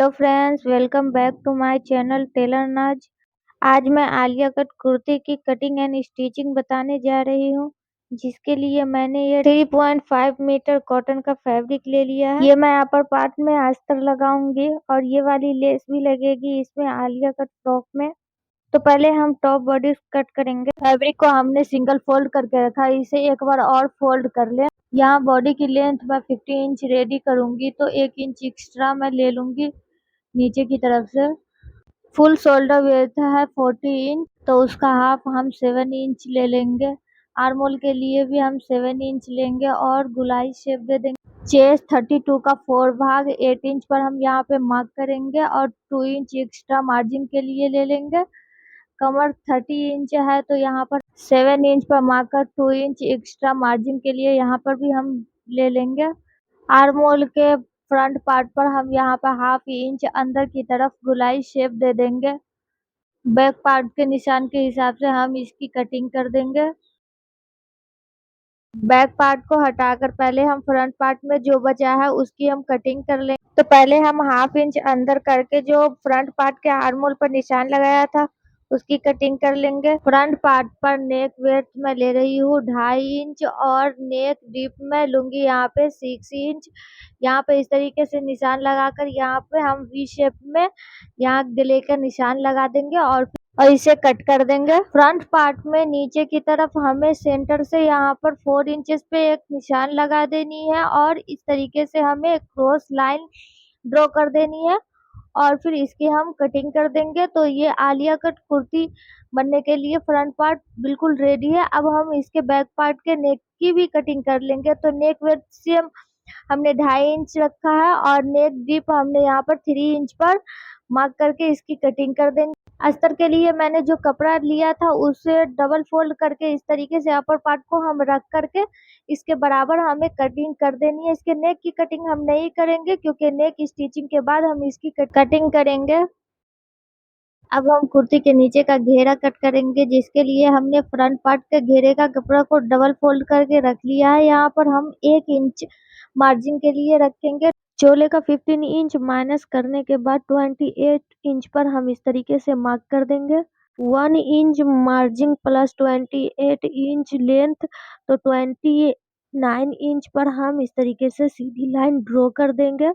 Hello friends, welcome back to my channel tailor Naaz. आज मैं Alia cut kurti की कटिंग एंड स्टिचिंग बताने जा रही हूँ, जिसके लिए मैंने ये 3.5 मीटर कॉटन का फैब्रिक ले लिया है। ये मैं अपर पार्ट में अस्तर लगाऊंगी और ये वाली लेस भी लगेगी इसमें आलिया कट फ्रॉक में। तो पहले हम टॉप बॉडी कट करेंगे। फैब्रिक को हमने सिंगल फोल्ड करके रखा है, इसे एक बार और फोल्ड कर ले। यहाँ बॉडी की लेंथ मैं 50 इंच रेडी करूंगी, तो 1 इंच एक्स्ट्रा मैं ले लूंगी नीचे की तरफ से। फुल शोल्डर विड्थ है 40 इंच, तो उसका हाफ हम 7 इंच ले लेंगे। आर्म होल के लिए भी हम 7 इंच लेंगे और गुलाई शेप दे देंगे। चेस्ट 32 का 4 भाग 8 इंच पर हम यहाँ पे मार्क करेंगे और 2 इंच एक्स्ट्रा मार्जिन के लिए ले लेंगे। कमर 30 इंच है, तो यहाँ पर 7 इंच पर मार्क कर 2 इंच एक्स्ट्रा मार्जिन के लिए यहाँ पर भी हम ले लेंगे। आर्म होल के फ्रंट पार्ट पर हम यहाँ पर हाफ इंच अंदर की तरफ गुलाई शेप दे देंगे। बैक पार्ट के निशान के हिसाब से हम इसकी कटिंग कर देंगे। बैक पार्ट को हटाकर पहले हम फ्रंट पार्ट में जो बचा है उसकी हम कटिंग कर लेंगे। तो पहले हम हाफ इंच अंदर करके जो फ्रंट पार्ट के आर्म होल पर निशान लगाया था उसकी कटिंग कर लेंगे। फ्रंट पार्ट पर नेक वेड्थ मैं ले रही हूँ 2.5 इंच और नेक डीप में लूंगी यहाँ पे 6 इंच। यहाँ पे इस तरीके से निशान लगाकर यहाँ पे हम वी शेप में यहाँ गले का निशान लगा देंगे और इसे कट कर देंगे। फ्रंट पार्ट में नीचे की तरफ हमें सेंटर से यहाँ पर 4 इंचेस पे एक निशान लगा देनी है और इस तरीके से हमें एक क्रॉस लाइन ड्रॉ कर देनी है और फिर इसकी हम कटिंग कर देंगे। तो ये आलिया कट कुर्ती बनने के लिए फ्रंट पार्ट बिल्कुल रेडी है। अब हम इसके बैक पार्ट के नेक की भी कटिंग कर लेंगे। तो नेक विड्थ से हमने 2.5 इंच रखा है और नेक डीप हमने यहाँ पर 3 इंच पर मार्क करके इसकी कटिंग कर देंगे। अस्तर के लिए मैंने जो कपड़ा लिया था उसे डबल फोल्ड करके इस तरीके से अपर पार्ट को हम रख करके इसके बराबर हमें कटिंग कर देनी है। इसके नेक की कटिंग हम नहीं करेंगे क्योंकि नेक स्टिचिंग के बाद हम इसकी कटिंग करेंगे। अब हम कुर्ती के नीचे का घेरा कट करेंगे, जिसके लिए हमने फ्रंट पार्ट के घेरे का कपड़ा को डबल फोल्ड करके रख लिया है। यहाँ पर हम 1 इंच मार्जिन के लिए रखेंगे। चोले का 15 इंच माइनस करने के बाद 28 इंच पर हम इस तरीके से मार्क कर देंगे। 1 inch margin plus 28 inch length, तो 29 इंच पर हम इस तरीके से सीधी लाइन ड्रॉ कर देंगे।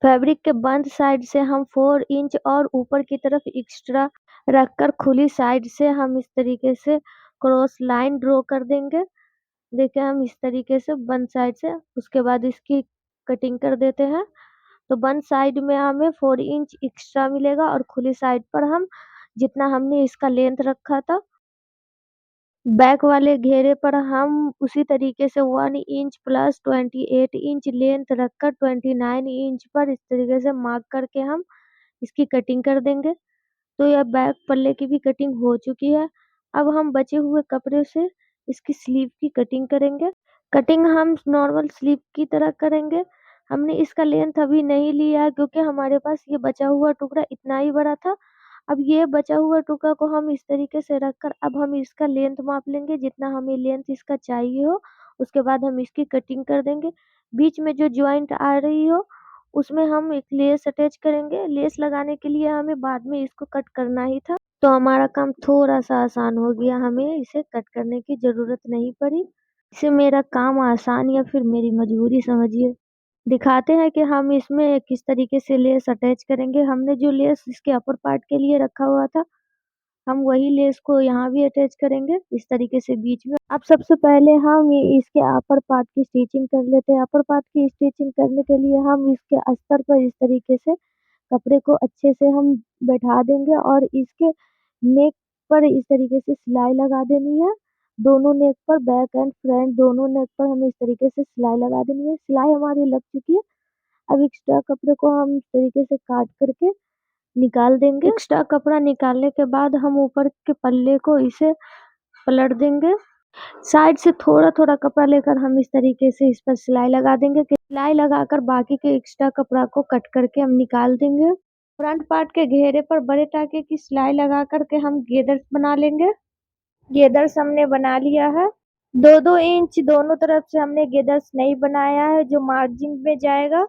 फैब्रिक के बंद साइड से हम 4 इंच और ऊपर की तरफ एक्स्ट्रा रखकर खुली साइड से हम इस तरीके से क्रॉस लाइन ड्रॉ कर देंगे। देखिए हम इस तरीके से बंद साइड से, उसके बाद इसकी कटिंग कर देते हैं। तो बंद साइड में हमें 4 इंच एक्स्ट्रा मिलेगा और खुली साइड पर हम जितना हमने इसका लेंथ रखा था बैक वाले घेरे पर हम उसी तरीके से 1 इंच प्लस 28 इंच लेंथ रखकर 29 इंच पर इस तरीके से मार्क करके हम इसकी कटिंग कर देंगे। तो यह बैक पल्ले की भी कटिंग हो चुकी है। अब हम बचे हुए कपड़े से इसकी स्लीव की कटिंग करेंगे। कटिंग हम नॉर्मल स्लीव की तरह करेंगे। हमने इसका लेंथ अभी नहीं लिया है क्योंकि हमारे पास ये बचा हुआ टुकड़ा इतना ही बड़ा था। अब ये बचा हुआ टुकड़ा को हम इस तरीके से रखकर अब हम इसका लेंथ माप लेंगे, जितना हमें लेंथ इसका चाहिए हो। उसके बाद हम इसकी कटिंग कर देंगे। बीच में जो ज्वाइंट आ रही हो उसमें हम एक लेस अटैच करेंगे। लेस लगाने के लिए हमें बाद में इसको कट करना ही था, तो हमारा काम थोड़ा सा आसान हो गया, हमें इसे कट करने की जरूरत नहीं पड़ी। इसे मेरा काम आसान या फिर मेरी मजबूरी समझिए। दिखाते हैं कि हम इसमें किस तरीके से लेस अटैच करेंगे। हमने जो लेस इसके अपर पार्ट के लिए रखा हुआ था, हम वही लेस को यहाँ भी अटैच करेंगे इस तरीके से बीच में। अब सबसे पहले हम इसके अपर पार्ट की स्टिचिंग कर लेते हैं। अपर पार्ट की स्टिचिंग करने के लिए हम इसके अस्तर पर इस तरीके से कपड़े को अच्छे से हम बैठा देंगे और इसके नेक पर इस तरीके से सिलाई लगा देनी है। दोनों नेक पर, बैक एंड फ्रंट दोनों नेक पर हमें इस तरीके से सिलाई लगा देनी है। सिलाई हमारी लग चुकी है। अब एक्स्ट्रा कपड़े को हम इस तरीके से काट करके निकाल देंगे। एक्स्ट्रा कपड़ा निकालने के बाद हम ऊपर के पल्ले को इसे पलट देंगे। साइड से थोड़ा थोड़ा कपड़ा लेकर हम इस तरीके से इस पर सिलाई लगा देंगे। सिलाई लगाकर बाकी के एक्स्ट्रा कपड़ा को कट करके हम निकाल देंगे। फ्रंट पार्ट के घेरे पर बड़े टाके की सिलाई लगा करके हम गेदर्स बना लेंगे। गेदर्स हमने बना लिया है। 2-2 इंच दोनों तरफ से हमने गेदर्स नहीं बनाया है जो मार्जिन में जाएगा।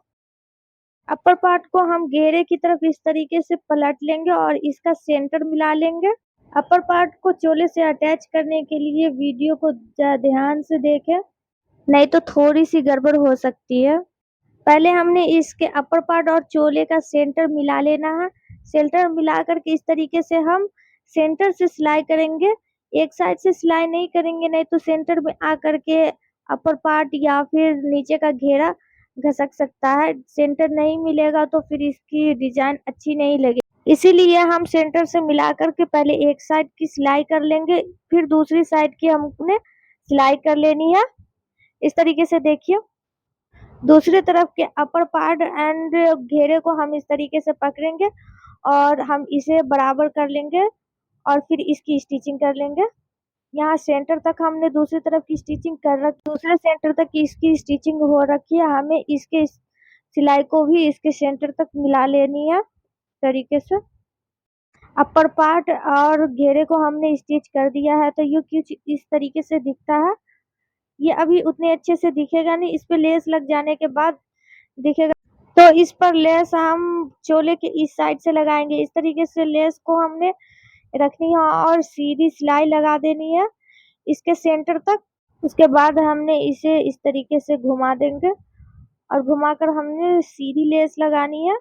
अपर पार्ट को हम घेरे की तरफ इस तरीके से पलट लेंगे और इसका सेंटर मिला लेंगे। अपर पार्ट को चोले से अटैच करने के लिए वीडियो को ध्यान से देखें, नहीं तो थोड़ी सी गड़बड़ हो सकती है। पहले हमने इसके अपर पार्ट और चोले का सेंटर मिला लेना है। सेंटर मिला करके इस तरीके से हम सेंटर से सिलाई करेंगे, एक साइड से सिलाई नहीं करेंगे, नहीं तो सेंटर में आ करके अपर पार्ट या फिर नीचे का घेरा घसक सकता है। सेंटर नहीं मिलेगा तो फिर इसकी डिजाइन अच्छी नहीं लगेगी। इसीलिए हम सेंटर से मिला करके पहले एक साइड की सिलाई कर लेंगे, फिर दूसरी साइड की हमने सिलाई कर लेनी है। इस तरीके से देखिए, दूसरी तरफ के अपर पार्ट एंड घेरे को हम इस तरीके से पकड़ेंगे और हम इसे बराबर कर लेंगे और फिर इसकी स्टिचिंग कर लेंगे। यहाँ सेंटर तक हमने दूसरी तरफ की स्टिचिंग कर रखी, दूसरे सेंटर तक इसकी स्टिचिंग हो रखी है। हमें इसके सिलाई को भी इसके सेंटर तक मिला लेनी है तरीके से। अपर पार्ट और घेरे को हमने स्टिच कर दिया है, तो ये कुछ इस तरीके से दिखता है। ये अभी उतने अच्छे से दिखेगा नहीं, इस पे लेस लग जाने के बाद दिखेगा। तो इस पर लेस हम चोले के इस साइड से लगाएंगे। इस तरीके से लेस को हमने रखनी है और सीधी सिलाई लगा देनी है इसके सेंटर तक। उसके बाद हमने इसे इस तरीके से घुमा देंगे और घुमाकर हमने सीधी लेस लगानी है।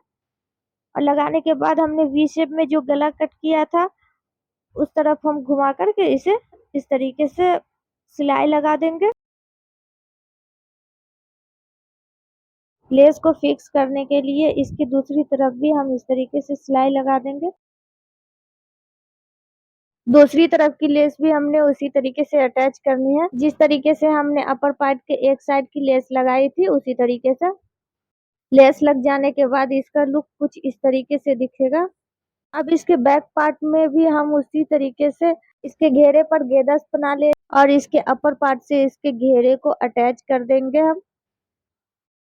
और लगाने के बाद हमने वी शेप में जो गला कट किया था उस तरफ हम घुमा करके इसे इस तरीके से सिलाई लगा देंगे। लेस को फिक्स करने के लिए इसकी दूसरी तरफ भी हम इस तरीके से सिलाई लगा देंगे। दूसरी तरफ की लेस भी हमने उसी तरीके से अटैच करनी है, जिस तरीके से हमने अपर पार्ट के एक साइड की लेस लगाई थी उसी तरीके से। लेस लग जाने के बाद इसका लुक कुछ इस तरीके से दिखेगा। अब इसके बैक पार्ट में भी हम उसी तरीके से इसके घेरे पर गेदस बना ले और इसके अपर पार्ट से इसके घेरे को अटैच कर देंगे हम।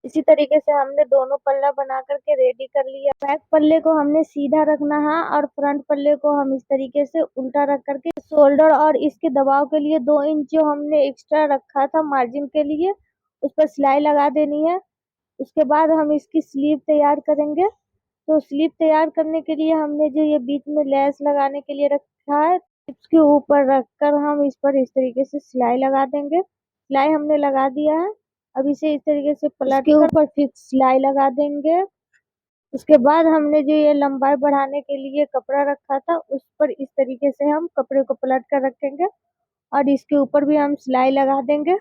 इसी तरीके से हमने दोनों पल्ला बना करके रेडी कर लिया। बैक पल्ले को हमने सीधा रखना है और फ्रंट पल्ले को हम इस तरीके से उल्टा रख करके शोल्डर और इसके दबाव के लिए 2 इंच जो हमने एक्स्ट्रा रखा था मार्जिन के लिए उस पर सिलाई लगा देनी है। उसके बाद हम इसकी स्लीव तैयार करेंगे। तो स्लीव तैयार करने के लिए हमने जो ये बीच में लेस लगाने के लिए रखा है, इसके ऊपर रखकर हम इस पर इस तरीके से सिलाई लगा देंगे। सिलाई हमने लगा दिया है। अब इसे इस तरीके से पलट के ऊपर फिक्स सिलाई लगा देंगे। उसके बाद हमने जो ये लंबाई बढ़ाने के लिए कपड़ा रखा था उस पर इस तरीके से हम कपड़े को पलट कर रखेंगे और इसके ऊपर भी हम सिलाई लगा देंगे।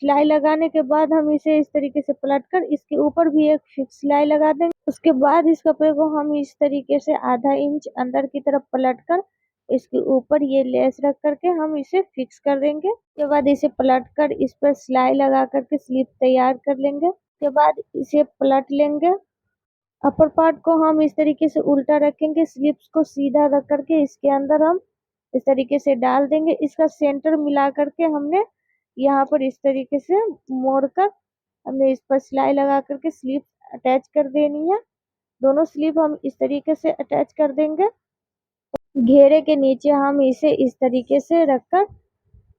सिलाई लगाने के बाद हम इसे इस तरीके से पलटकर इसके ऊपर भी एक फिक्स सिलाई लगा देंगे। उसके बाद इस कपड़े को हम इस तरीके से आधा इंच अंदर की तरफ पलटकर इसके ऊपर ये लेस रख करके हम इसे फिक्स कर देंगे। उसके बाद इसे पलटकर इस पर सिलाई लगा करके स्लीव तैयार कर लेंगे। उसके बाद इसे पलट लेंगे। अपर पार्ट को हम इस तरीके से उल्टा रखेंगे, स्लीव्स को सीधा रख करके इसके अंदर हम इस तरीके से डाल देंगे। इसका सेंटर मिला करके हमने यहाँ पर इस तरीके से मोड़कर हमने इस पर सिलाई लगा करके स्लीव अटैच कर देनी है। दोनों स्लीव हम इस तरीके से अटैच कर देंगे। घेरे के नीचे हम इसे इस तरीके से रखकर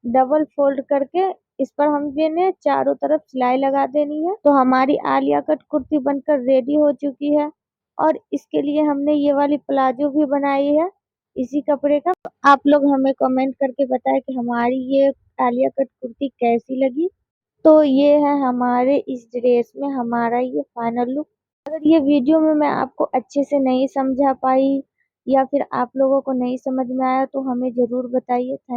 डबल फोल्ड करके इस पर हमने चारों तरफ सिलाई लगा देनी है। तो हमारी आलिया कट कुर्ती बनकर रेडी हो चुकी है और इसके लिए हमने ये वाली प्लाजो भी बनाई है इसी कपड़े का। आप लोग हमें कमेंट करके बताएं कि हमारी ये आलिया कट कुर्ती कैसी लगी। तो ये है हमारे इस ड्रेस में हमारा ये फाइनल लुक। अगर ये वीडियो में मैं आपको अच्छे से नहीं समझा पाई या फिर आप लोगों को नहीं समझ में आया तो हमें ज़रूर बताइए। थैंक